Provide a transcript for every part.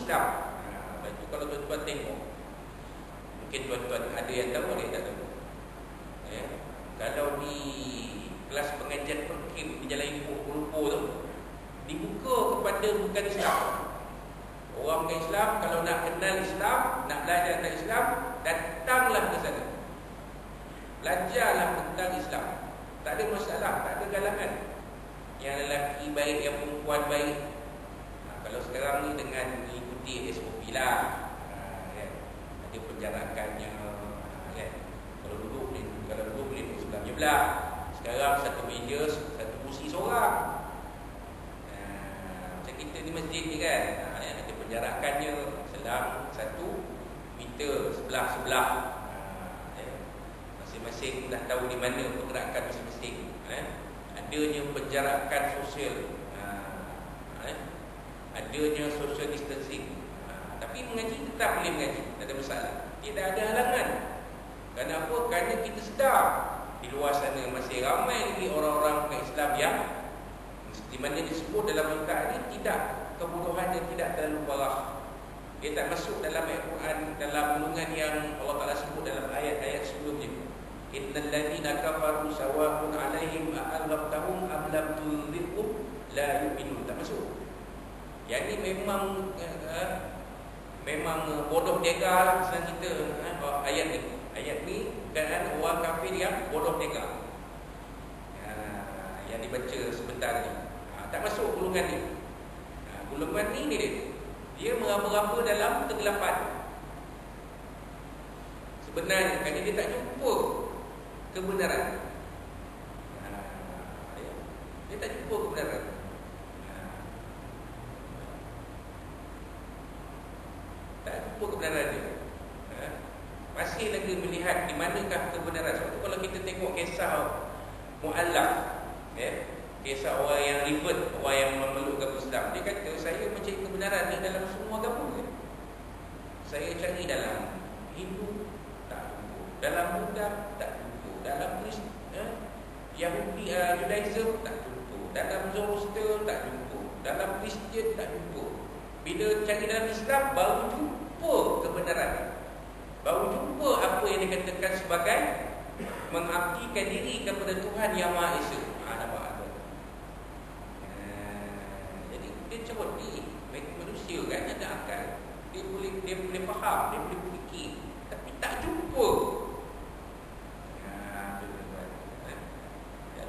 Islam. Itu kalau tuan-tuan tengok, mungkin tuan-tuan ada yang tahu, ada yang tak tahu. Kalau di kelas pengajian perkim di Jalan Ipoh Kuala tu, dibuka kepada bukan Islam. Orang bukan Islam, kalau nak kenal Islam, nak belajar tentang Islam, datanglah ke sana. Belajarlah tentang Islam. Tak ada masalah, tak ada galangan. Yang lelaki baik, yang perempuan baik. Kalau sekarang ni dengan mengikuti SOP lah, ada penjarakannya, Kalau dulu boleh sebelah menyebelah. Sekarang satu meja, satu kursi seorang. Macam kita di masjid ni kan, ada penjarakannya selang 1 meter sebelah-sebelah. Masing-masing dah tahu di mana pergerakan masing-masing. Adanya penjarakan sosial, adanya social distancing. Tapi mengaji tetap boleh mengaji, tak ada masalah. Tidak ada halangan. Kenapa? Kerana kita sedar di luar sana masih ramai lagi orang-orang Islam yang di mana disebut dalam muka ini tidak kebodohan yang tidak terlalu parah. Dia tak masuk dalam Al-Quran, dalam golongan yang Allah Ta'ala sebut dalam ayat-ayat sebelumnya. Innal ladzina kafaru sawa'un 'alaihim a'anzartahum am lam tunzirhum la yu'minun. Tak masuk. Yang ni memang bodoh dega lah senang kita ayat ni. Ayat ni keadaan orang kafir yang bodoh dega. Yang dibaca sebentar ni. Tak masuk golongan ni. Golongan ni dia meraba-raba dalam kegelapan. Sebenarnya kerana dia tak jumpa kebenaran. Dia tak jumpa kebenaran. Tak jumpa kebenaran dia. Masih lagi melihat di manakah kebenaran. Sebab tu kalau kita tengok kisah mu'allaf, kisah orang yang ribet, orang yang memeluk agama Islam, dia kata, saya mencari kebenaran ni dalam semua agama. Saya cari dalam Hindu, tak jumpa. Dalam Buddha, tak jumpa. Dalam Yahudi, Judaism, tak jumpa. Dalam Zoroaster, tak jumpa. Dalam Kristian, tak jumpa. Bila cari dalam Islam, baru jumpa kebenaran. Baru jumpa apa yang dikatakan sebagai mengabdikan diri kepada Tuhan Yang Maha Esa. Nampak ada. Jadi dia macam ni, manusia kan ada akal. Dia boleh faham, dia boleh fikir, tapi tak jumpa.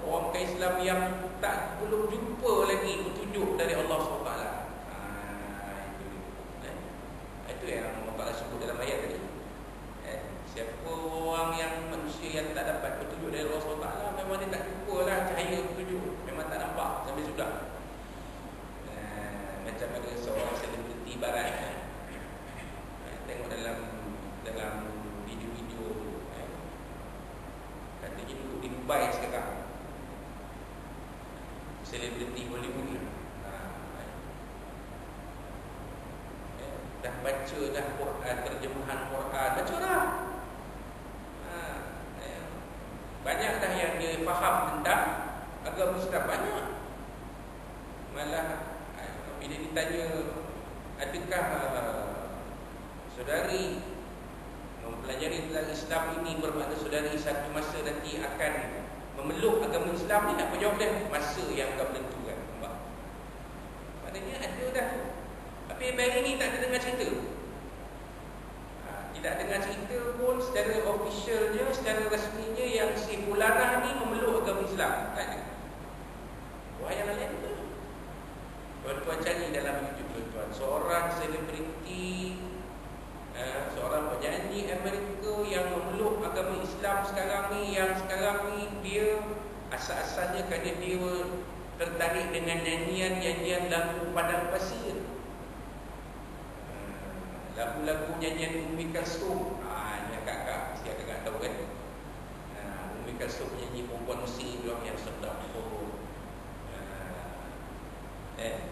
Orang bukan Islam yang belum jumpa lagi petunjuk dari Allah SWT. Itu yang Allah Ta'ala sebut dalam ayat tadi. Siapa orang yang manusia yang tak dapat petunjuk dari Allah SWT, memang dia tak jumpa lah cahaya petunjuk. Memang tak nampak sampai sudah. Macam ada seorang selebriti barat, tengok dalam video-video, katanya duduk di Dubai sekarang, selebriti Hollywood lah. Dah baca dah Quran, terjemahan Quran, baca dah. Banyak dah yang dia faham tentang agama Islam, banyak. Malah bila ditanya, adakah saudari mempelajari tentang Islam ini bermakna saudari satu masa nanti akan memeluk agama Islam ni? Nak jawab dia, masa yang akan menentukan. Maknanya ada dah. Tapi baik ini tak ada dengar cerita. Tidak dengar cerita pun secara officialnya, secara rasminya yang si Fulanah ni memeluk agama Islam. Tak ada. Wah, yang lain tu. Tuan-tuan cari dalam YouTube, tuan-tuan. Seorang selebriti, seorang penyanyi Amerika yang memeluk agama Islam sekarang ni, dia asal-asalnya kerana dia tertarik dengan nyanyian lagu padang pasir. Lagu-lagu nyanyian Umi Kalsum. Ini kakak, mesti kakak tahu kan. Umi Kalsum nyanyi perempuan Mesir yang sedap.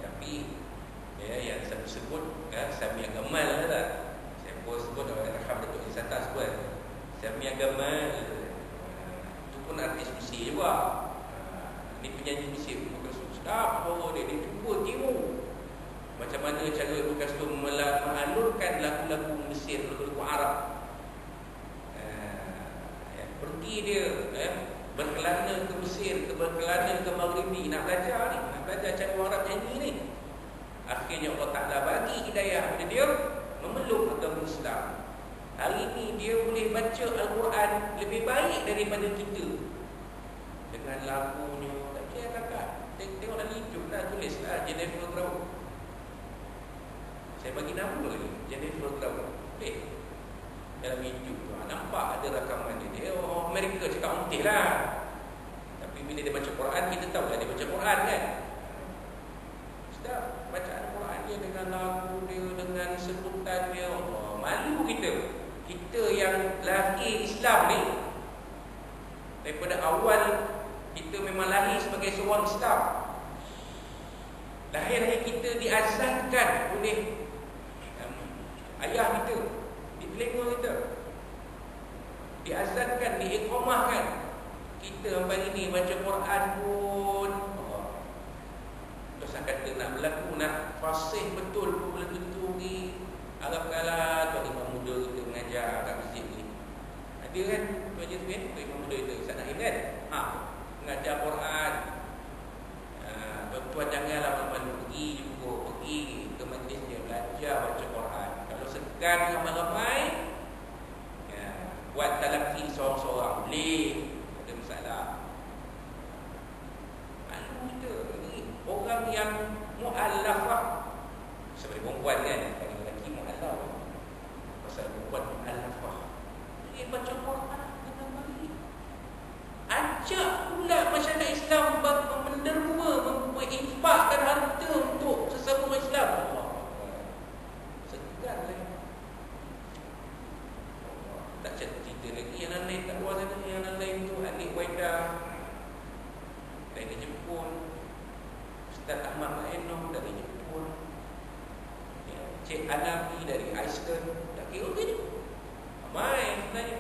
Tapi yang saya sebut Samia Gamal lah. Saya pun sebut Raham Datuk Isata sebut Samia Gamal. Itu pun artis Mesir juga. Ini penyanyi Mesir. Umi Kalsum sedap. Dia jumpa timur. Macam mana cara Umi Kalsum berkelana ke Maghribi nak belajar ni, nak belajar cara orang Arab nyanyi ni. Akhirnya Allah Ta'ala bagi hidayah kepada dia memeluk agama Islam. Hari ini dia boleh baca Al-Quran lebih baik daripada kita. Dengan lagunya, tak kira kakak. Tengok dalam YouTube lah, tulislah Jennifer Grau. Saya bagi nama lagi, Jennifer Grau. Dalam YouTube tu, nampak ada rakaman dia. Orang Amerika cakap untih lah. Tapi bila dia baca Quran, kita tahu lah dia baca Quran kan. Sedap bacaan Quran dia dengan lagu dia, dengan sebutan dia. Allah, malu kita. Kita yang lahir Islam ni, daripada awal kita memang lahir sebagai seorang Islam. Lahir kita diazankan oleh ayah kita, di telinga kita, diazankan, diiqamahkan. Kita sampai ini baca Quran pun terus kata nak berlaku, nak fasih betul pun belum tentu ni. Harap-harap tuan imam muda kita mengajar kat masjid ni. Ada kan tuan je tu kan, tuan imam muda itu Ustaz Naim kan, mengajar Quran. Tuan janganlah malu-malu pergi juga, pergi ke majlis dia belajar baca Quran. Kalau segan ramai-ramai, buat talaqi seorang-seorang boleh, ada masalah. Malu kita ni orang yang mu'allafah. Seperti perempuan kan, kalau lelaki mu'allaf, pasal perempuan mu'allafah, dia baca Quran dengan baik. Ajak pula masyarakat Islam menderma, menginfakkan harta untuk sesama Islam. Allah, segan lah. Tak cerita lagi yang lain kat luar sana. Yang lain tu Anik Waidah dari Jepun, Ustaz Ahmad Ma'enong dari Jepun, Cik Anabi dari Iceland. Tak kira ke ni? Ramai sebenarnya.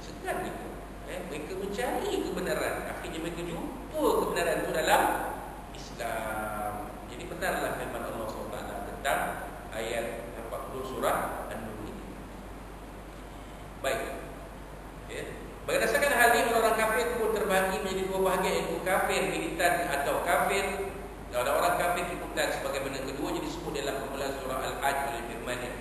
Segan gitu. Mereka mencari kebenaran. Akhirnya mereka jumpa kebenaran itu dalam Islam. Jadi benarlah firman Allah SWT tentang ayat 40 surah An-Nur ini. Baik. Berdasarkan hal ini, orang kafir pun terbagi menjadi dua bahagian, iaitu kafir militan atau kafir. Ada orang kafir ikutan sebagaimana keduanya disebut dalam permulaan surah Al-Hajj oleh firman-Nya,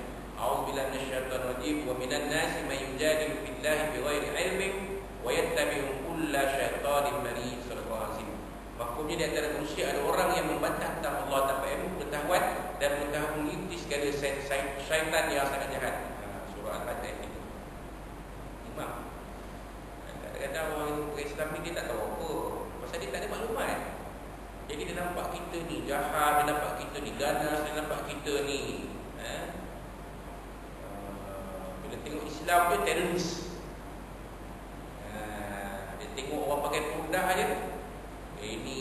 A'udzubillahi minasyaitonir rajim, wa minan nasi may yujadilu billahi bighairi ilmin wa yattabi'u kulla syaitanin marid. Sallallahu alaihi wasallam. Maksudnya di antara manusia ada orang yang membantah tentang Allah tanpa ilmu, pengetahuan dan mengikuti segala syaitan yang sangat jahat. Surah Al-Hajj ayat 3. Imam. Kadang-kadang orang Islam ni dia tak tahu apa, pasal dia tak ada maklumat. Jadi dia nampak kita ni jahat, dia nampak kita ni ganas, dia nampak kita ni bila tengok Islam dia teroris. Dia tengok orang pakai produk aja, ini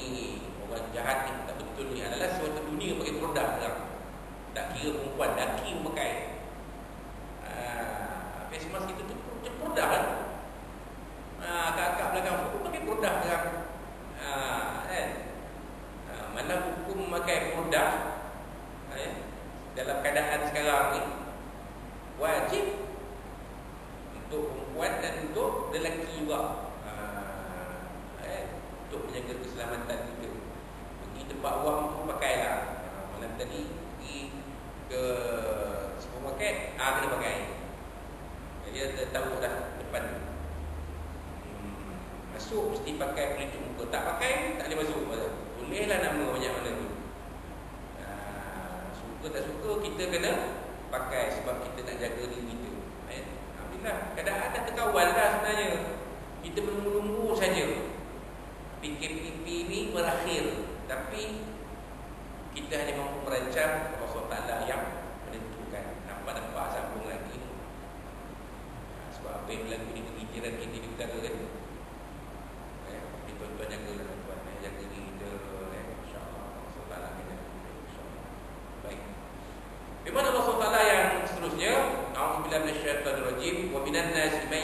orang jahat ni, tak betul ni. Adalah suatu dunia pakai produk sekarang. Tak kira perempuan, lelaki pun pakai. Face mask itu tu produk kan. Kakak belakang pun pakai produk sekarang. Kan? Mana hukum memakai produk dalam keadaan sekarang ni wajib untuk perempuan dan untuk lelaki juga, untuk menjaga keselamatan kita. Pergi tempat wang pun pakailah. Malam tadi pergi ke supermarket, kena pakai. Jadi dia tahu dah depan masuk mesti pakai pelitup muka. Tak pakai tak boleh masuk. Bolehlah nama banyak mana tu. Suka tak suka kita kena pakai sebab kita nak jaga diri kita. Alhamdulillah, keadaan dah terkawal dah sebenarnya. Kita menunggu saja PKP ini berakhir, tapi kita hanya mampu merancang, Allah SWT yang menentukan. Nampak sambung lagi. Sebab apa yang berlaku di negeri jiran kita di utara kan. Tuan-tuan jagalah, tuan jaga diri kita, insya-Allah. Allah SWT kita, insya-Allah. Baik. Firman Allah SWT yang seterusnya, A'udzubillahi minasyaitonir rajim, wa minan nasi may